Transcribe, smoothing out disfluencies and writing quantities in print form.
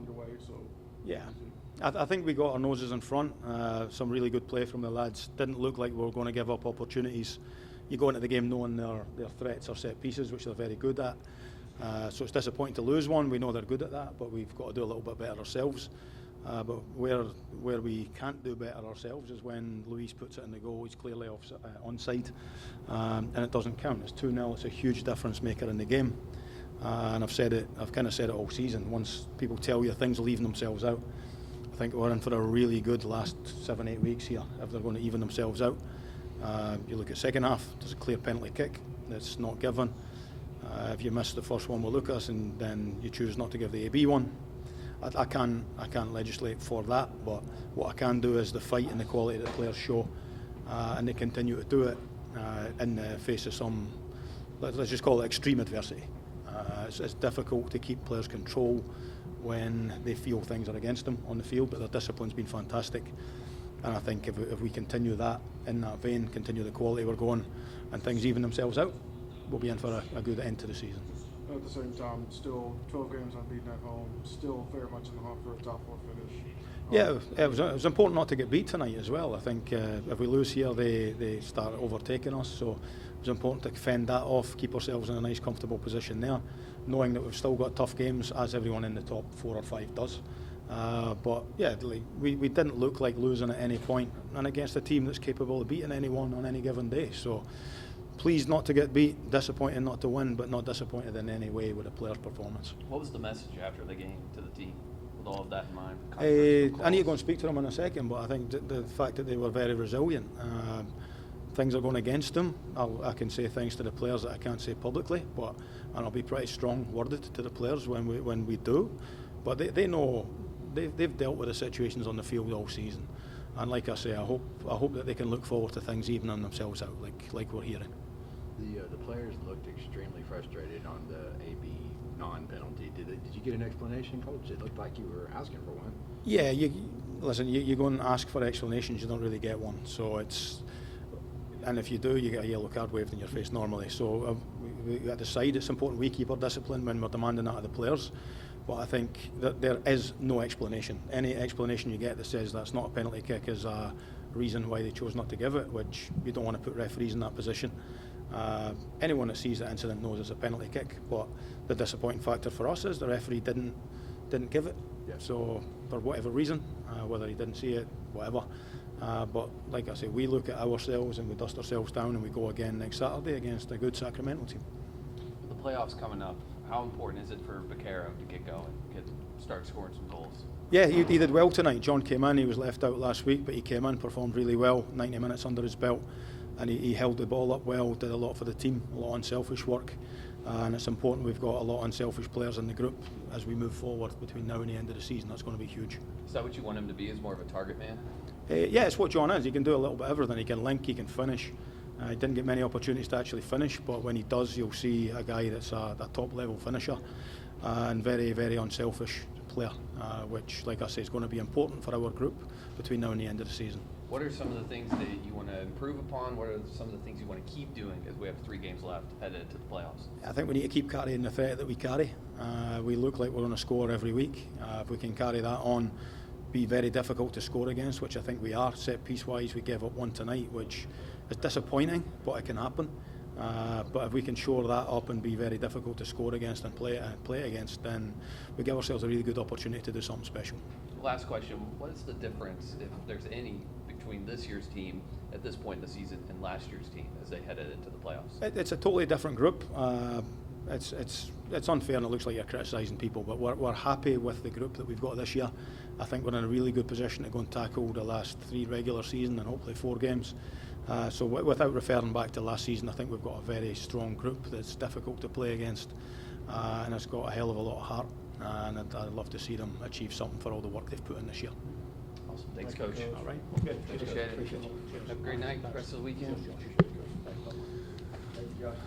underway. So yeah, I think we got our noses in front. Some really good play from the lads. Didn't look like we were going to give up opportunities. You go into the game knowing their threats are set pieces, which they're very good at. So it's disappointing to lose one. We know they're good at that, but we've got to do a little bit better ourselves. But where we can't do better ourselves is when Luis puts it in the goal. He's clearly onside, and it doesn't count. It's 2-0. It's a huge difference maker in the game. And I've kind of said it all season. Once people tell you things are leaving themselves out, I think we're in for a really good last 7-8 weeks here if they're going to even themselves out. You look at second half, there's a clear penalty kick that's not given. If you miss the first one with Lucas and then you choose not to give the AB one, I can't legislate for that, but what I can do is the fight and the quality that the players show, and they continue to do it in the face of some, let's just call it extreme adversity. It's difficult to keep players' control when they feel things are against them on the field, but their discipline's been fantastic. And I think if we continue that in that vein, continue the quality we're going, and things even themselves out, we'll be in for a good end to the season. At the same time, still 12 games unbeaten at home, still very much in the hunt for a top 4 finish. Yeah, it was important not to get beat tonight as well. I think if we lose here, they start overtaking us. So it was important to fend that off, keep ourselves in a nice, comfortable position there, knowing that we've still got tough games, as everyone in the top 4 or 5 does. But yeah, we didn't look like losing at any point, and against a team that's capable of beating anyone on any given day. So pleased not to get beat, disappointed not to win, but not disappointed in any way with the players' performance. What was the message after the game to the team, with all of that in mind? I need to go and speak to them in a second, but I think the fact that they were very resilient. Things are going against them. I can say things to the players that I can't say publicly, and I'll be pretty strong-worded to the players when we do. But they know they've dealt with the situations on the field all season, and like I say, I hope that they can look forward to things evening themselves out, like we're hearing. The players looked extremely frustrated on the AB non-penalty. Did you get an explanation, Coach? It looked like you were asking for one. Yeah, you go and ask for explanations, you don't really get one. So and if you do, you get a yellow card waved in your face normally. So we at the side, it's important we keep our discipline when we're demanding that of the players. But I think that there is no explanation. Any explanation you get that says that's not a penalty kick is a reason why they chose not to give it, which you don't want to put referees in that position. Anyone that sees that incident knows it's a penalty kick, but the disappointing factor for us is the referee didn't give it. Yeah. So for whatever reason, whether he didn't see it, whatever. But like I say, we look at ourselves and we dust ourselves down and we go again next Saturday against a good Sacramento team. The playoffs coming up, how important is it for Vaquero to get going, start scoring some goals? Yeah, he did well tonight. John came in, he was left out last week, but he came in, performed really well, 90 minutes under his belt, and he held the ball up well, did a lot for the team, a lot of unselfish work, and it's important we've got a lot of unselfish players in the group as we move forward between now and the end of the season. That's going to be huge. Is that what you want him to be, as more of a target man? Yeah, it's what John is. He can do a little bit of everything. He can link, he can finish. He didn't get many opportunities to actually finish, but when he does, you'll see a guy that's a top-level finisher and very, very unselfish player, which, like I say, is going to be important for our group between now and the end of the season. What are some of the things that you want to improve upon? What are some of the things you want to keep doing as we have 3 games left headed to the playoffs? I think we need to keep carrying the threat that we carry. We look like we're going to score every week. If we can carry that on, be very difficult to score against, which I think we are. Set piece wise, we gave up one tonight, which is disappointing, but it can happen. But if we can shore that up and be very difficult to score against and play against, then we give ourselves a really good opportunity to do something special. Last question, what is the difference, if there's any, between this year's team at this point in the season and last year's team as they headed into the playoffs? It's a totally different group. It's unfair and it looks like you're criticising people, but we're happy with the group that we've got this year. I think we're in a really good position to go and tackle the last 3 regular season and hopefully 4 games. So without referring back to last season, I think we've got a very strong group that's difficult to play against, and it's got a hell of a lot of heart, and I'd love to see them achieve something for all the work they've put in this year. Awesome. Thanks, Coach. All right. Okay. Appreciate it. Have a great night. Rest of the weekend.